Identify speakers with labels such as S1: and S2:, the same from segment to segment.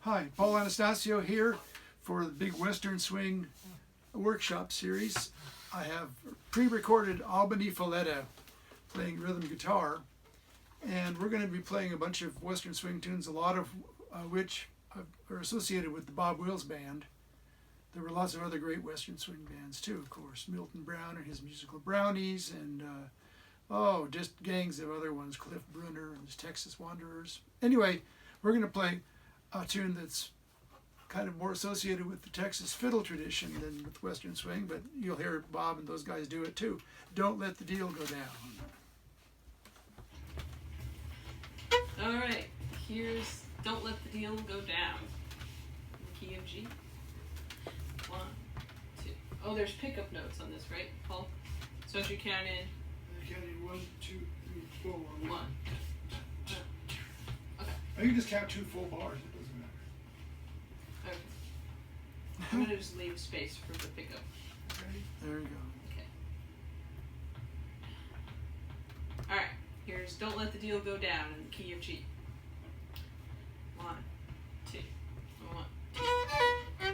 S1: Hi, Paul Anastasio here for the Big Western Swing Workshop Series. I have pre-recorded Albany Falletta playing rhythm guitar, and we're going to be playing a bunch of Western swing tunes, a lot of which are associated with the Bob Wills Band. There were lots of other great Western swing bands too, of course. Milton Brown and his Musical Brownies, and just gangs of other ones, Cliff Brunner and his Texas Wanderers. Anyway, we're going to play a tune that's kind of more associated with the Texas fiddle tradition than with Western swing, but you'll hear Bob and those guys do it too. Don't Let the Deal Go Down.
S2: All right, here's Don't Let the Deal Go Down in the key of G. 1, 2. Oh, there's pickup notes on this, right, Paul? So as you count in.
S1: I count in 1, 2, 3, 4.
S2: 1. Okay.
S1: You can just count 2 full bars. It doesn't matter.
S2: Okay. I'm gonna just leave space for the pickup.
S1: Okay. There you go.
S2: Okay. All right. Here's Don't Let the Deal Go Down in the key of G. 1, 2, 1, 2.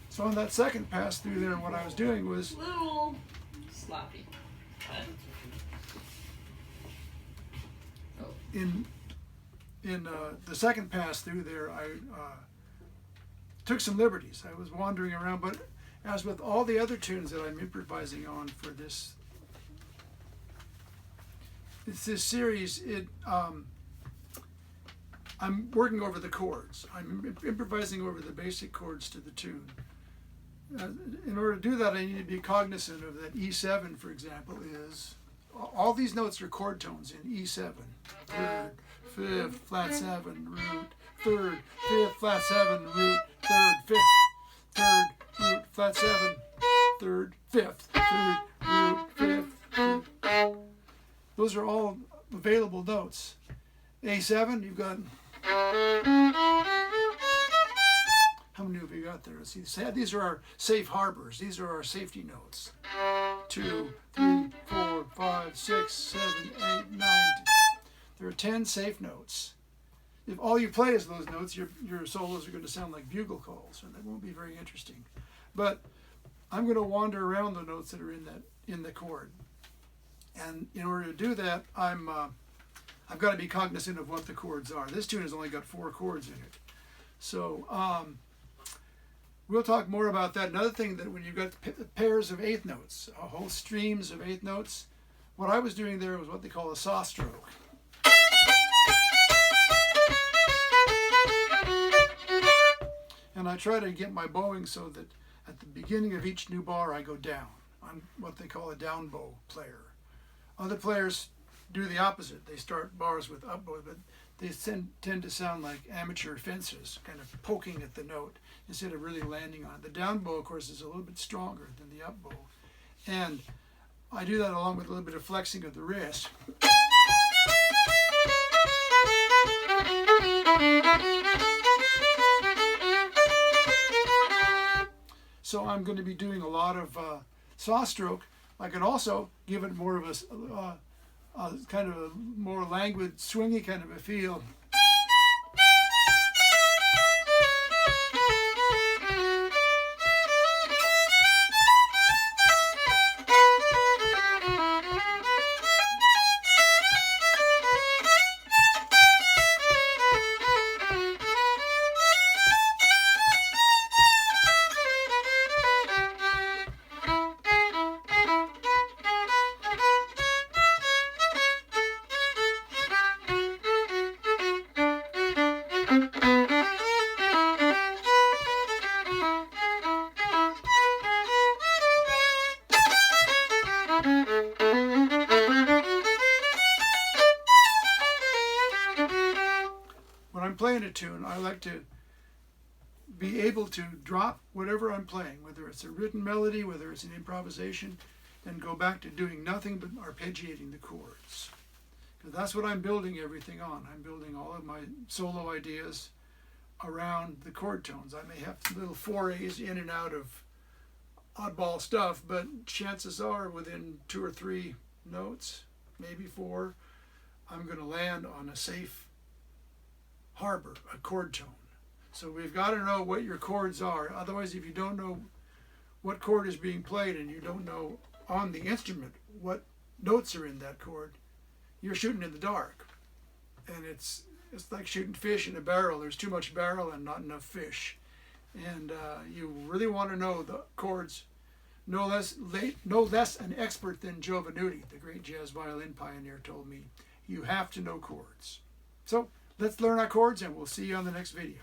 S1: So on that second pass through there, what I was doing was
S2: A little sloppy.
S1: in the second pass through there, I took some liberties. I was wandering around, but as with all the other tunes that I'm improvising on for this series, I'm working over the chords. I'm improvising over the basic chords to the tune. In order to do that, I need to be cognizant of that E7, for example, is all these notes are chord tones in E7. Third, fifth, flat 7, root, third, fifth, flat 7, root, third, fifth, third, root, flat 7, third, fifth, third, root, fifth. Those are all available notes. A7, you've got How many have we got there? Let's see. These are our safe harbors. These are our safety notes. 2, 3, 4, 5, 6, 7, 8, 9. There are 10 safe notes. If all you play is those notes, your solos are going to sound like bugle calls, and that won't be very interesting. But I'm going to wander around the notes that are in the chord, and in order to do that, I've got to be cognizant of what the chords are. This tune has only got 4 chords in it, so we'll talk more about that. Another thing, that when you've got pairs of eighth notes, whole streams of eighth notes, what I was doing there was what they call a saw stroke. And I try to get my bowing so that at the beginning of each new bar I go down. I'm what they call a down bow player. Other players do the opposite. They start bars with up bow, but they tend to sound like amateur fencers, kind of poking at the note instead of really landing on it. The down bow, of course, is a little bit stronger than the up bow. And I do that along with a little bit of flexing of the wrist. So I'm going to be doing a lot of saw stroke. I can also give it more of a kind of a more languid, swingy kind of a feel. When I'm playing a tune, I like to be able to drop whatever I'm playing, whether it's a written melody, whether it's an improvisation, and go back to doing nothing but arpeggiating the chords. Because that's what I'm building everything on. I'm building all of my solo ideas around the chord tones. I may have little forays in and out of oddball stuff, but chances are within 2 or 3 notes, maybe 4, I'm going to land on a safe harbor, a chord tone. So we've got to know what your chords are. Otherwise, if you don't know what chord is being played and you don't know on the instrument what notes are in that chord, you're shooting in the dark. And it's like shooting fish in a barrel. There's too much barrel and not enough fish. And you really want to know the chords. No less an expert than Joe Venuti, the great jazz violin pioneer, told me. You have to know chords. So let's learn our chords, and we'll see you on the next video.